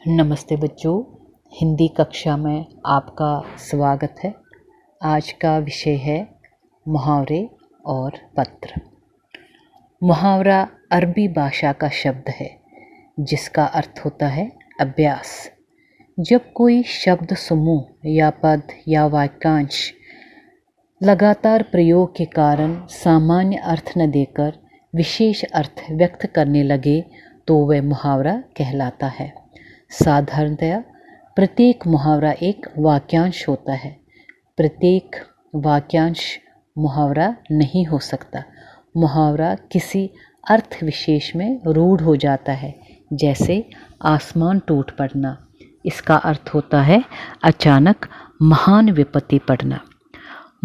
नमस्ते बच्चों, हिंदी कक्षा में आपका स्वागत है। आज का विषय है मुहावरे और पत्र। मुहावरा अरबी भाषा का शब्द है जिसका अर्थ होता है अभ्यास। जब कोई शब्द समूह या पद या वाक्यांश लगातार प्रयोग के कारण सामान्य अर्थ न देकर विशेष अर्थ व्यक्त करने लगे तो वह मुहावरा कहलाता है। साधारणतया प्रत्येक मुहावरा एक वाक्यांश होता है। प्रत्येक वाक्यांश मुहावरा नहीं हो सकता। मुहावरा किसी अर्थ विशेष में रूढ़ हो जाता है, जैसे आसमान टूट पड़ना। इसका अर्थ होता है अचानक महान विपत्ति पड़ना।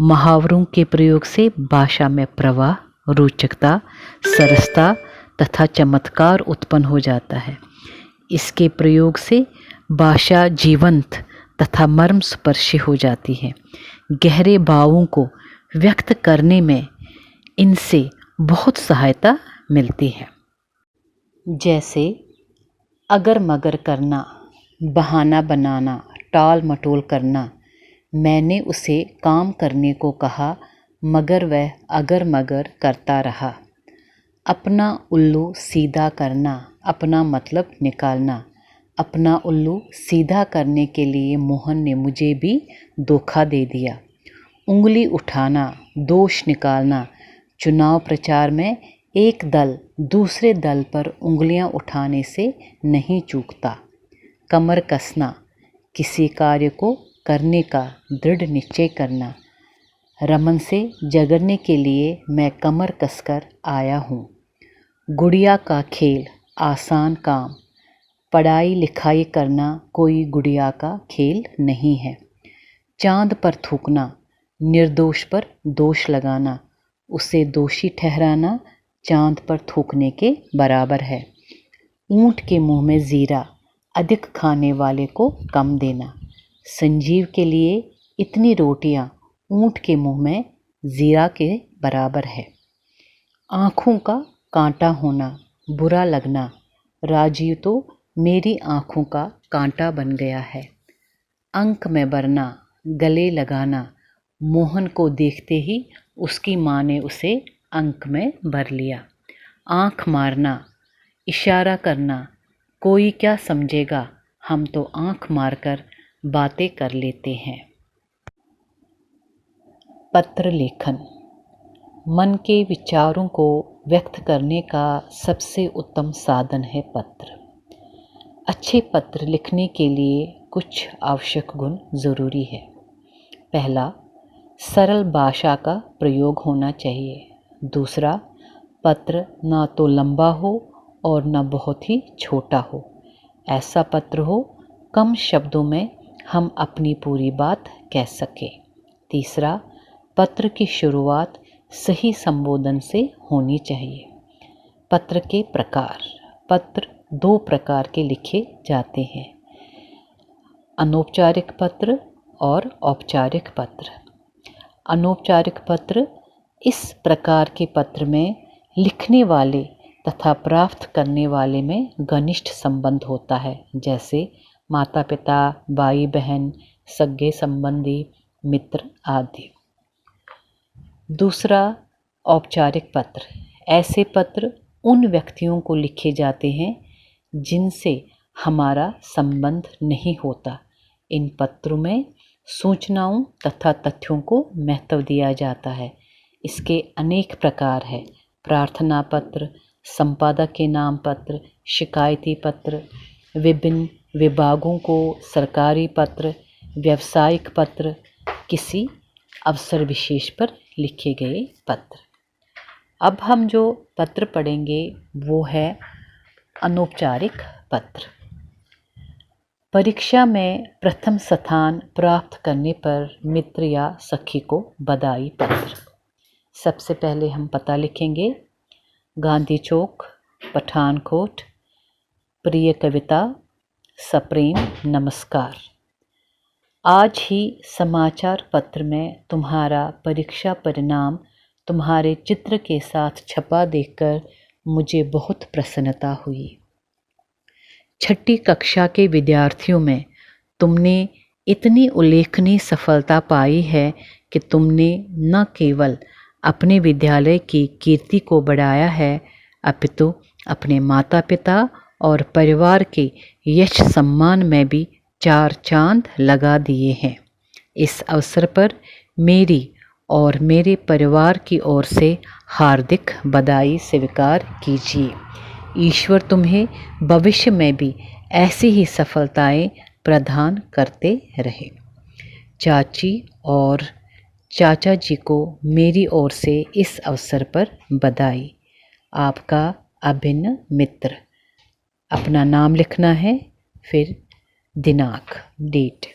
मुहावरों के प्रयोग से भाषा में प्रवाह, रोचकता, सरसता तथा चमत्कार उत्पन्न हो जाता है। इसके प्रयोग से भाषा जीवंत तथा मर्मस्पर्शी हो जाती है। गहरे भावों को व्यक्त करने में इनसे बहुत सहायता मिलती है। जैसे अगर मगर करना, बहाना बनाना, टाल मटोल करना। मैंने उसे काम करने को कहा मगर वह अगर मगर करता रहा। अपना उल्लू सीधा करना, अपना मतलब निकालना। अपना उल्लू सीधा करने के लिए मोहन ने मुझे भी धोखा दे दिया। उंगली उठाना, दोष निकालना। चुनाव प्रचार में एक दल दूसरे दल पर उंगलियां उठाने से नहीं चूकता। कमर कसना, किसी कार्य को करने का दृढ़ निश्चय करना। रमन से झगड़ने के लिए मैं कमर कसकर आया हूँ। गुड़िया का खेल, आसान काम। पढ़ाई लिखाई करना कोई गुड़िया का खेल नहीं है। चांद पर थूकना, निर्दोष पर दोष लगाना। उसे दोषी ठहराना चांद पर थूकने के बराबर है। ऊंट के मुंह में जीरा, अधिक खाने वाले को कम देना। संजीव के लिए इतनी रोटियां ऊंट के मुंह में जीरा के बराबर है। आँखों का कांटा होना, बुरा लगना। राजीव तो मेरी आँखों का कांटा बन गया है। अंक में भरना, गले लगाना। मोहन को देखते ही उसकी माँ ने उसे अंक में भर लिया। आँख मारना, इशारा करना। कोई क्या समझेगा, हम तो आँख मारकर बातें कर लेते हैं। पत्र लेखन मन के विचारों को व्यक्त करने का सबसे उत्तम साधन है पत्र। अच्छे पत्र लिखने के लिए कुछ आवश्यक गुण ज़रूरी है। पहला, सरल भाषा का प्रयोग होना चाहिए। दूसरा, पत्र ना तो लंबा हो और न बहुत ही छोटा हो। ऐसा पत्र हो कम शब्दों में हम अपनी पूरी बात कह सकें। तीसरा, पत्र की शुरुआत सही संबोधन से होनी चाहिए। पत्र के प्रकार। पत्र दो प्रकार के लिखे जाते हैं, अनौपचारिक पत्र और औपचारिक पत्र। अनौपचारिक पत्र इस प्रकार के पत्र में लिखने वाले तथा प्राप्त करने वाले में घनिष्ठ संबंध होता है, जैसे माता पिता, भाई बहन, सगे संबंधी, मित्र आदि। दूसरा, औपचारिक पत्र। ऐसे पत्र उन व्यक्तियों को लिखे जाते हैं जिनसे हमारा संबंध नहीं होता। इन पत्रों में सूचनाओं तथा तथ्यों को महत्व दिया जाता है। इसके अनेक प्रकार हैं। प्रार्थना पत्र, संपादक के नाम पत्र, शिकायती पत्र, विभिन्न विभागों को सरकारी पत्र, व्यावसायिक पत्र, किसी अवसर विशेष पर लिखे गए पत्र। अब हम जो पत्र पढ़ेंगे वो है अनौपचारिक पत्र। परीक्षा में प्रथम स्थान प्राप्त करने पर मित्र या सखी को बधाई पत्र। सबसे पहले हम पता लिखेंगे, गांधी चौक, पठानकोट। प्रिय कविता, सप्रेम नमस्कार। आज ही समाचार पत्र में तुम्हारा परीक्षा परिणाम तुम्हारे चित्र के साथ छपा देखकर मुझे बहुत प्रसन्नता हुई। छठी कक्षा के विद्यार्थियों में तुमने इतनी उल्लेखनीय सफलता पाई है कि तुमने न केवल अपने विद्यालय की कीर्ति को बढ़ाया है, अपितु अपने माता पिता और परिवार के यश सम्मान में भी 4 चांद लगा दिए हैं। इस अवसर पर मेरी और मेरे परिवार की ओर से हार्दिक बधाई स्वीकार कीजिए। ईश्वर तुम्हें भविष्य में भी ऐसी ही सफलताएं प्रदान करते रहे। चाची और चाचा जी को मेरी ओर से इस अवसर पर बधाई। आपका अभिन्न मित्र। अपना नाम लिखना है, फिर दिनांक, डेट।